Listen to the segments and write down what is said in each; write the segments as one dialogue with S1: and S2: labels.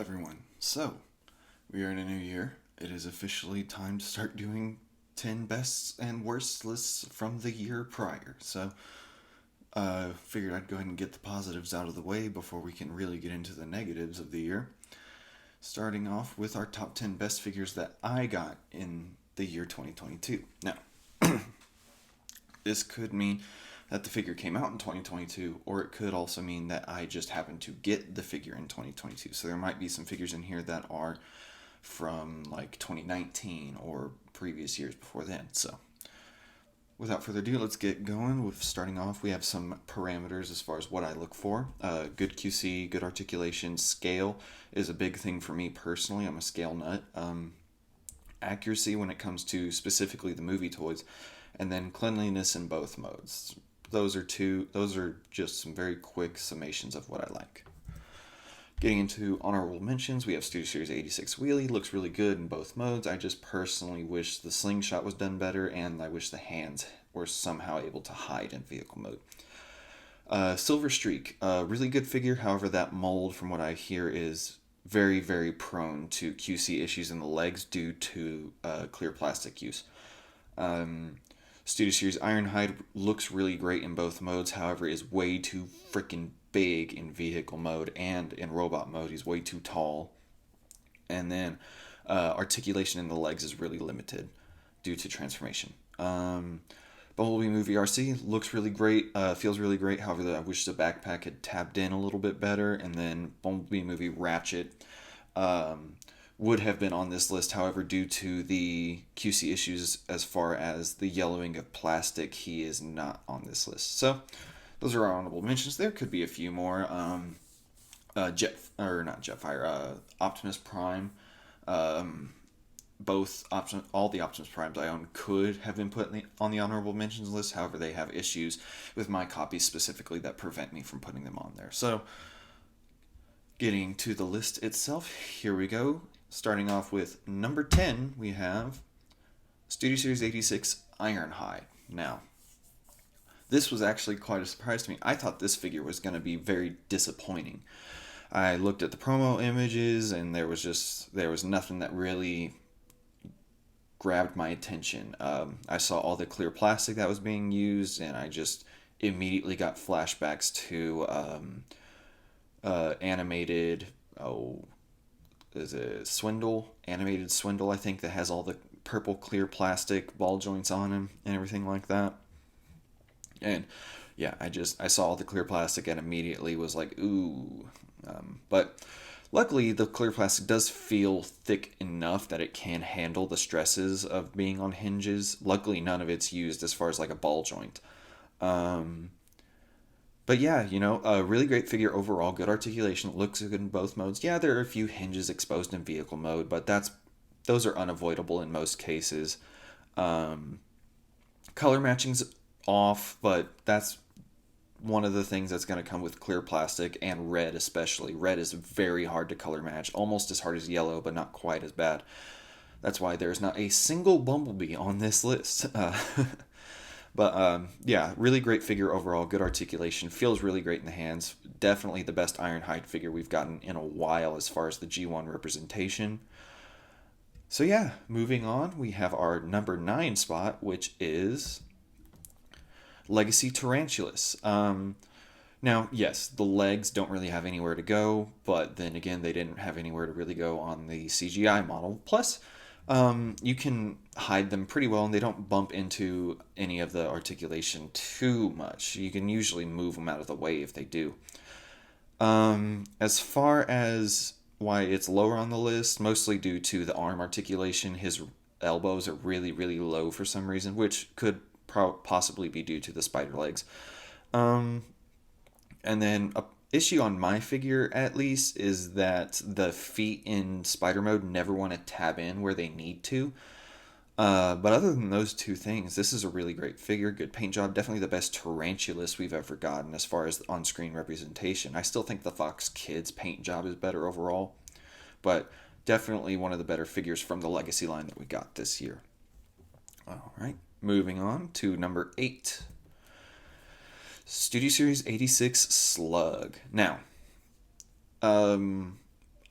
S1: everyone. So, we are in a new year. It is officially time to start doing 10 bests and worst lists from the year prior. Figured I'd go ahead and get the positives out of the way before we can really get into the negatives of the year. Starting off with our top 10 best figures that I got in the year 2022. Now, this could mean that the figure came out in 2022, or it could also mean that I just happened to get the figure in 2022. So there might be some figures in here that are from like 2019 or previous years before then. So without further ado, let's get going. With starting off, we have some parameters as far as what I look for. Good QC, good articulation, scale is a big thing for me personally. I'm a scale nut. Accuracy when it comes to specifically the movie toys, and then cleanliness in both modes. Those are just some very quick summations of what I like. Getting into honorable mentions, we have Studio Series 86 Wheelie. Looks really good in both modes. I just personally wish the slingshot was done better, and I wish the hands were somehow able to hide in vehicle mode. Silver Streak, really good figure. However, that mold, from what I hear, is very, very prone to QC issues in the legs due to clear plastic use. Studio Series Ironhide looks really great in both modes, however, is way too freaking big in vehicle mode, and in robot mode, he's way too tall. And then articulation in the legs is really limited due to transformation. Bumblebee Movie RC looks really great, feels really great, however, I wish the backpack had tabbed in a little bit better. And then Bumblebee Movie Ratchet would have been on this list. However, due to the QC issues as far as the yellowing of plastic, he is not on this list. So those are our honorable mentions. There could be a few more. Optimus Prime. All the Optimus Primes I own could have been put on the honorable mentions list. However, they have issues with my copies specifically that prevent me from putting them on there. So, getting to the list itself, here we go. Starting off with number 10, we have Studio Series 86 Ironhide. Now, this was actually quite a surprise to me. I thought this figure was going to be very disappointing. I looked at the promo images, and there was nothing that really grabbed my attention. I saw all the clear plastic that was being used, and I just immediately got flashbacks to animated animated Swindle, I think, that has all the purple clear plastic ball joints on him and everything like that. And yeah, I saw all the clear plastic and immediately was like, ooh. But luckily, the clear plastic does feel thick enough that it can handle the stresses of being on hinges. Luckily, none of it's used as far as like a ball joint. But yeah, a really great figure overall. Good articulation. Looks good in both modes. Yeah, there are a few hinges exposed in vehicle mode, but those are unavoidable in most cases. Color matching's off, but that's one of the things that's going to come with clear plastic, and red especially. Red is very hard to color match, almost as hard as yellow, but not quite as bad. That's why there's not a single Bumblebee on this list. But yeah, really great figure overall. Good articulation. Feels really great in the hands. Definitely the best Ironhide figure we've gotten in a while as far as the G1 representation. So yeah, moving on, we have our number 9 spot, which is Legacy Tarantulas. Now, yes, the legs don't really have anywhere to go, but then again, they didn't have anywhere to really go on the CGI model. Plus, you can hide them pretty well, and they don't bump into any of the articulation too much. You can usually move them out of the way if they do. As far as why it's lower on the list, mostly due to the arm articulation. His elbows are really, really low for some reason, which could possibly be due to the spider legs. And then a issue on my figure, at least, is that the feet in spider mode never want to tab in where they need to. But other than those two things, this is a really great figure. Good paint job. Definitely the best Tarantulas we've ever gotten as far as on-screen representation. I still think the Fox Kids paint job is better overall, but definitely one of the better figures from the Legacy line that we got this year. All right, moving on to number 8. Studio Series 86 Slug. Now,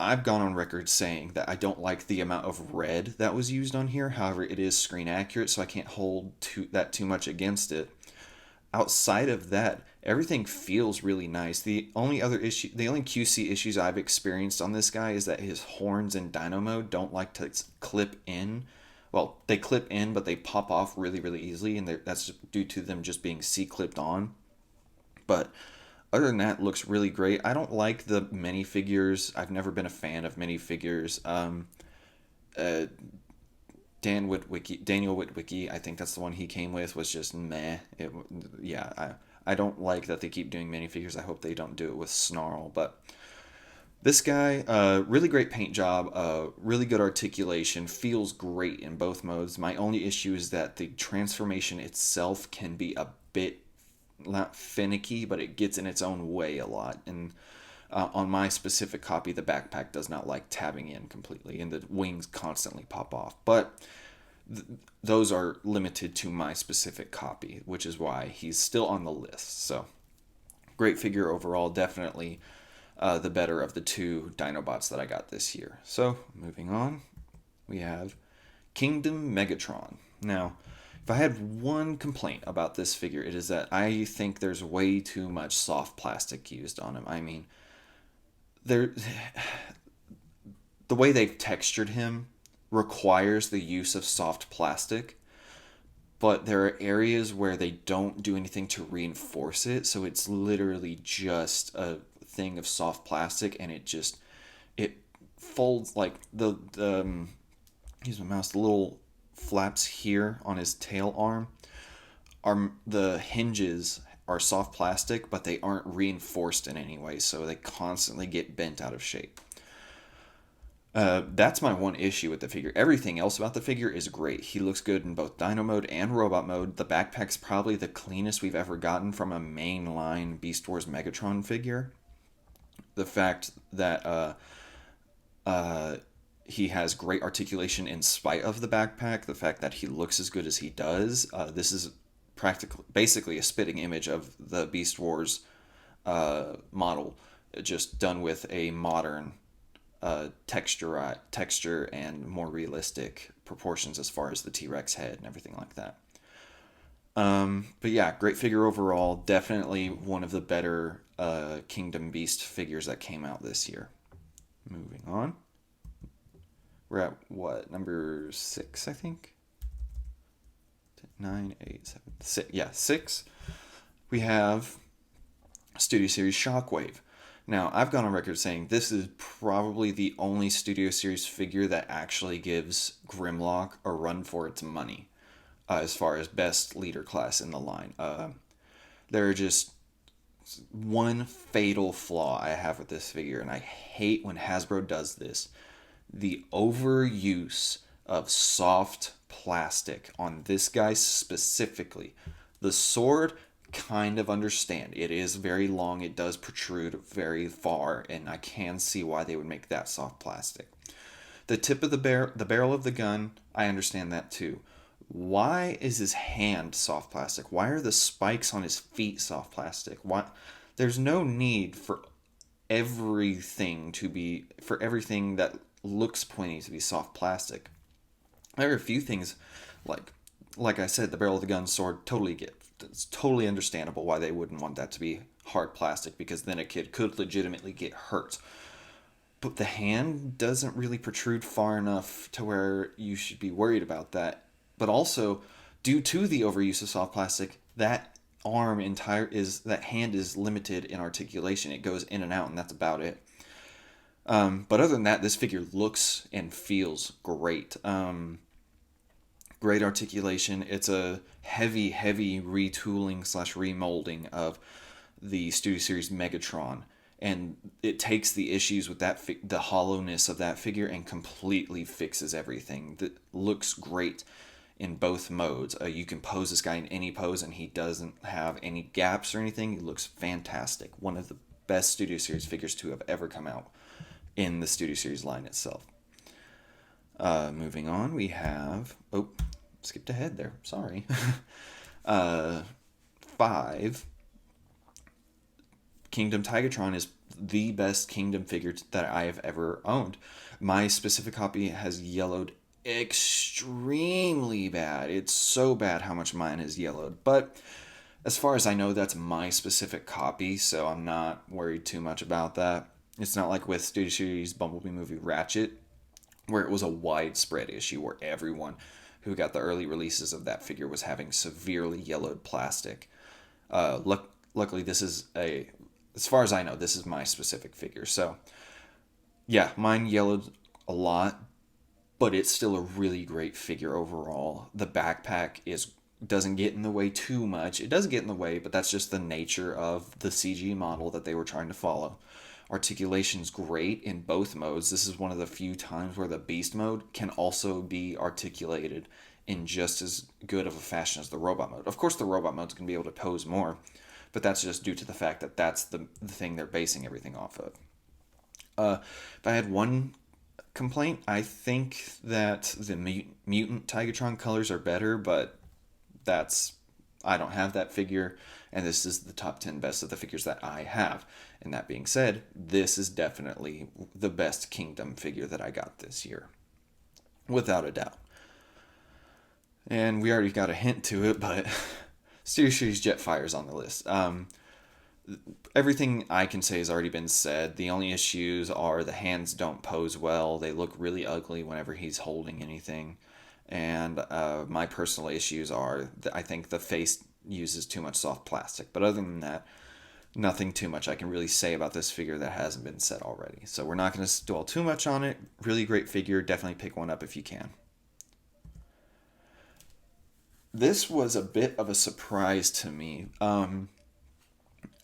S1: I've gone on record saying that I don't like the amount of red that was used on here. However, it is screen accurate, so I can't hold too much against it. Outside of that, everything feels really nice. The only QC issues I've experienced on this guy is that his horns in Dino mode don't like to clip in. Well, they clip in, but they pop off really, really easily, and that's due to them just being C-clipped on. But other than that, looks really great. I don't like the minifigures. I've never been a fan of minifigures. Uh, Daniel Witwicky, I think that's the one he came with, was just meh. Yeah, I don't like that they keep doing minifigures. I hope they don't do it with Snarl. But this guy, really great paint job, really good articulation, feels great in both modes. My only issue is that the transformation itself can be a bit not finicky, but it gets in its own way a lot. And on my specific copy, the backpack does not like tabbing in completely, and the wings constantly pop off. But those are limited to my specific copy, which is why he's still on the list. So, great figure overall. Definitely the better of the two Dinobots that I got this year. So, moving on, we have Kingdom Megatron. Now, if I had one complaint about this figure, it is that I think there's way too much soft plastic used on him. I mean, there, the way they've textured him requires the use of soft plastic, but there are areas where they don't do anything to reinforce it, so it's literally just a thing of soft plastic, and it folds like use my mouse, the little flaps here on his tail arm are the hinges are soft plastic, but they aren't reinforced in any way, so they constantly get bent out of shape. That's my one issue with the figure. Everything else about the figure is great. He looks good in both Dino mode and Robot mode. The backpack's probably the cleanest we've ever gotten from a mainline Beast Wars Megatron figure. The fact that he has great articulation in spite of the backpack, the fact that he looks as good as he does. This is basically a spitting image of the Beast Wars model, just done with a modern texture and more realistic proportions as far as the T-Rex head and everything like that. But yeah, great figure overall. Definitely one of the better Kingdom Beast figures that came out this year. Moving on. We're at what, number 6, I think? 9, 8, 7, 6. Yeah, 6. We have Studio Series Shockwave. Now, I've gone on record saying this is probably the only Studio Series figure that actually gives Grimlock a run for its money as far as best leader class in the line. There are just one fatal flaw I have with this figure, and I hate when Hasbro does this. The overuse of soft plastic on this guy specifically. The sword, kind of understand. It is very long. It does protrude very far, and I can see why they would make that soft plastic. The tip of the barrel of the gun, I understand that too. Why is his hand soft plastic? Why are the spikes on his feet soft plastic? Why? There's no need for everything that looks pointy to be soft plastic. There are a few things like I said, the barrel of the gun, sword, it's totally understandable why they wouldn't want that to be hard plastic, because then a kid could legitimately get hurt. But the hand doesn't really protrude far enough to where you should be worried about that. But also, due to the overuse of soft plastic, that hand is limited in articulation. It goes in and out, and that's about it. But other than that, this figure looks and feels great. Great articulation. It's a heavy retooling / remolding of the Studio Series Megatron, and it takes the issues with the hollowness of that figure and completely fixes everything. That looks great in both modes. You can pose this guy in any pose, and he doesn't have any gaps or anything. He looks fantastic. One of the best Studio Series figures to have ever come out in the Studio Series line itself. Moving on, we have... Oh, skipped ahead there. Sorry. 5. Kingdom Tigatron is the best Kingdom figure that I have ever owned. My specific copy has yellowed extremely bad. It's so bad how much mine has yellowed. But as far as I know, that's my specific copy, so I'm not worried too much about that. It's not like with Studio Series Bumblebee Movie Ratchet, where it was a widespread issue where everyone who got the early releases of that figure was having severely yellowed plastic. Luckily, this is as far as I know, this is my specific figure. So, yeah, mine yellowed a lot, but it's still a really great figure overall. The backpack is doesn't get in the way too much. It does get in the way, but that's just the nature of the CG model that they were trying to follow. Articulation's great in both modes. This is one of the few times where the beast mode can also be articulated in just as good of a fashion as the robot mode. Of course, the robot mode's going to be able to pose more, but that's just due to the fact that that's the thing they're basing everything off of. If I had one complaint, I think that the mutant Tigatron colors are better, but that's I don't have that figure, and this is the top 10 best of the figures that I have. And that being said, this is definitely the best Kingdom figure that I got this year, without a doubt. And we already got a hint to it, but Studio Series Jetfire's on the list. Everything I can say has already been said. The only issues are the hands don't pose well. They look really ugly whenever he's holding anything. And my personal issues are that I think the face uses too much soft plastic. But other than that, nothing too much I can really say about this figure that hasn't been said already. So we're not going to dwell too much on it. Really great figure. Definitely pick one up if you can. This was a bit of a surprise to me.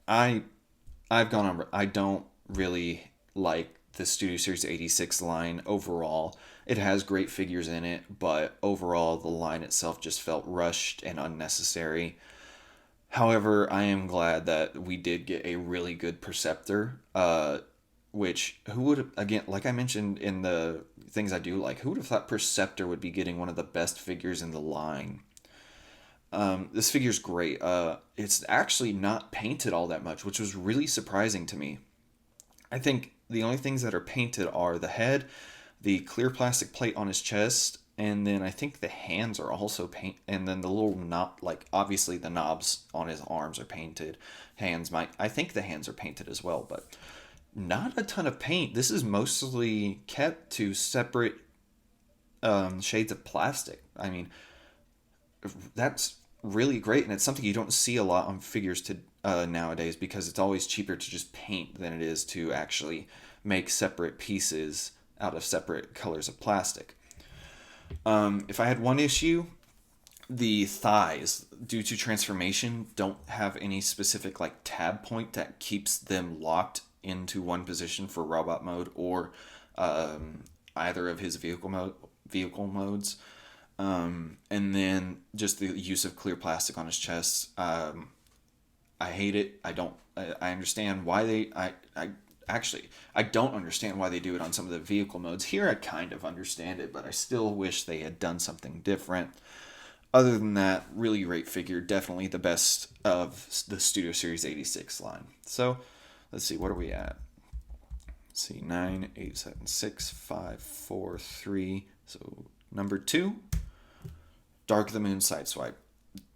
S1: I I've gone on. I don't really like the Studio Series 86 line overall. It has great figures in it, but overall the line itself just felt rushed and unnecessary. However, I am glad that we did get a really good Perceptor, which who would again, like I mentioned in the things I do like, who would have thought Perceptor would be getting one of the best figures in the line? This figure's great. It's actually not painted all that much, which was really surprising to me. I think the only things that are painted are the head, the clear plastic plate on his chest, and then I think the hands are also paint. And then the little knob, like obviously the knobs on his arms are painted. I think the hands are painted as well, but not a ton of paint. This is mostly kept to separate shades of plastic. I mean, that's really great, and it's something you don't see a lot on figures to nowadays because it's always cheaper to just paint than it is to actually make separate pieces out of separate colors of plastic. If I had one issue, the thighs, due to transformation, don't have any specific like tab point that keeps them locked into one position for robot mode or either of his vehicle modes. And then just the use of clear plastic on his chest. I hate it. I understand why I don't understand why they do it on some of the vehicle modes. Here I kind of understand it, but I still wish they had done something different. Other than that, really great figure. Definitely the best of the Studio Series 86 line. So, let's see, what are we at? Let's see, 9, 8, 7, 6, 5, 4, 3. So, number 2, Dark of the Moon Sideswipe.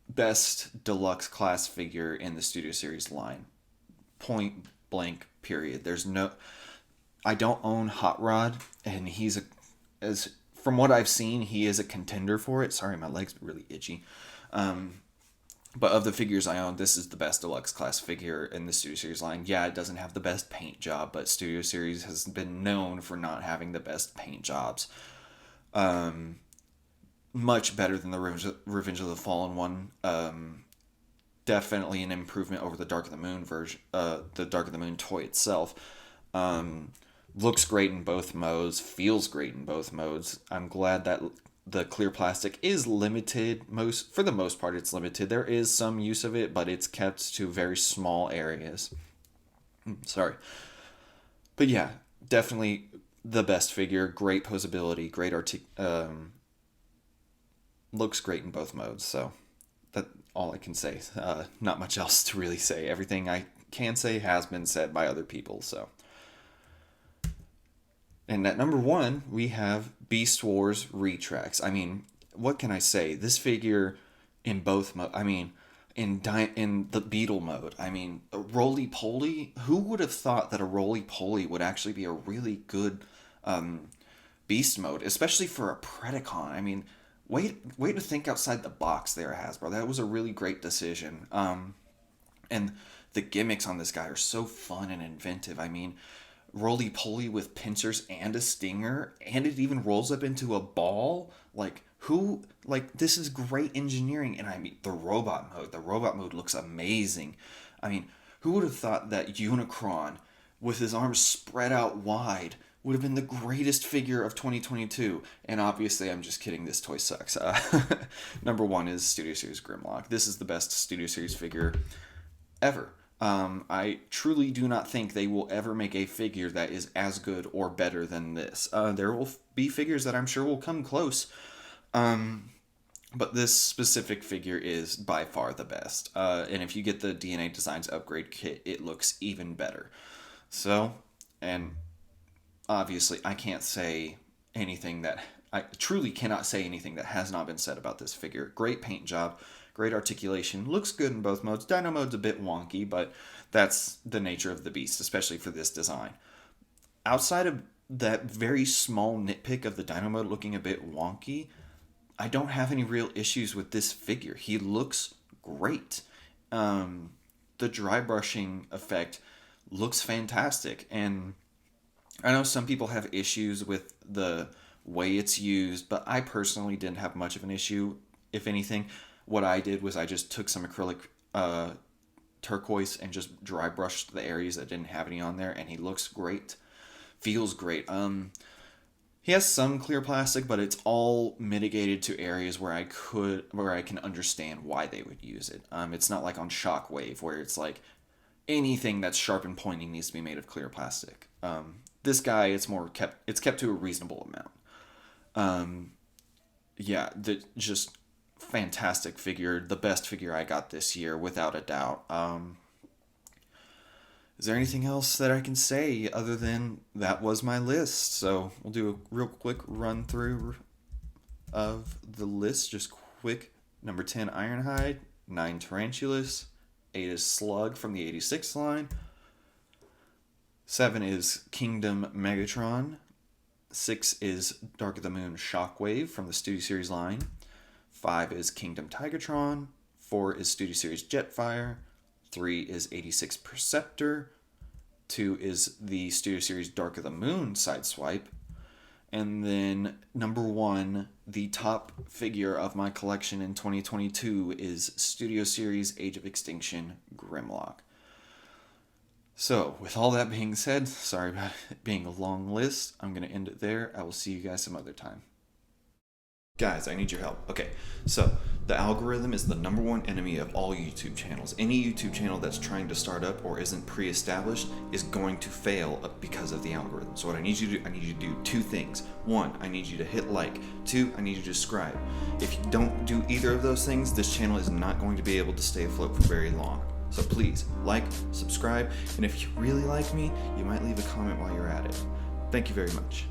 S1: Best deluxe class figure in the Studio Series line. Point blank, period. I don't own Hot Rod, and from what I've seen, he is a contender for it. Sorry, my leg's really itchy. But of the figures I own, this is the best deluxe class figure in the Studio Series line. Yeah, it doesn't have the best paint job, but Studio Series has been known for not having the best paint jobs. Much better than the Revenge of the Fallen one. Definitely an improvement over the Dark of the Moon version, the Dark of the Moon toy itself. Looks great in both modes, feels great in both modes. I'm glad that the clear plastic is limited. For the most part, it's limited. There is some use of it, but it's kept to very small areas. Sorry. But yeah, definitely the best figure. Great posability, great looks great in both modes. So that's all I can say. Not much else to really say. Everything can say has been said by other people. So, and at number 1, we have Beast Wars Retracts. I mean, what can I say? This figure in both I mean, in the Beetle mode. I mean, a Roly Poly. Who would have thought that a Roly Poly would actually be a really good Beast mode, especially for a Predacon? I mean, wait to think outside the box there, Hasbro. That was a really great decision. And the gimmicks on this guy are so fun and inventive. I mean, Roly Poly with pincers and a stinger, and it even rolls up into a ball. This is great engineering. And I mean, the robot mode looks amazing. I mean, who would have thought that Unicron with his arms spread out wide would have been the greatest figure of 2022? And obviously, I'm just kidding, this toy sucks. Number 1 is Studio Series Grimlock. This is the best Studio Series figure ever. I truly do not think they will ever make a figure that is as good or better than this. There will be figures that I'm sure will come close, but this specific figure is by far the best. And if you get the DNA Designs upgrade kit, it looks even better. So, and obviously I can't say anything that... I truly cannot say anything that has not been said about this figure. Great paint job. Great articulation. Looks good in both modes. Dino mode's a bit wonky, but that's the nature of the beast, especially for this design. Outside of that very small nitpick of the Dino mode looking a bit wonky, I don't have any real issues with this figure. He looks great. The dry brushing effect looks fantastic. And I know some people have issues with the way it's used, but I personally didn't have much of an issue. If anything, what I did was I just took some acrylic turquoise and just dry brushed the areas that didn't have any on there, and he looks great. Feels great. He has some clear plastic, but it's all mitigated to areas where I can understand why they would use it. It's not like on Shockwave where it's like anything that's sharp and pointing needs to be made of clear plastic. This guy, it's kept to a reasonable amount. Just fantastic figure, the best figure I got this year without a doubt. Is there anything else that I can say other than that was my list? So we'll do a real quick run through of the list. Just quick. Number 10, Ironhide. 9, Tarantulas. 8 is Slug from the 86 line. 7 is Kingdom Megatron. 6 is Dark of the Moon Shockwave from the Studio Series line. 5 is Kingdom Tigatron. 4 is Studio Series Jetfire. 3 is 86 Perceptor. 2 is the Studio Series Dark of the Moon Sideswipe. And then number 1, the top figure of my collection in 2022 is Studio Series Age of Extinction Grimlock. So, with all that being said, sorry about it being a long list. I'm going to end it there. I will see you guys some other time. Guys, I need your help. Okay, so the algorithm is the number 1 enemy of all YouTube channels. Any YouTube channel that's trying to start up or isn't pre-established is going to fail because of the algorithm. So what I need you to do, I need you to do 2 things. 1, I need you to hit like. 2, I need you to subscribe. If you don't do either of those things, this channel is not going to be able to stay afloat for very long. So please, like, subscribe, and if you really like me, you might leave a comment while you're at it. Thank you very much.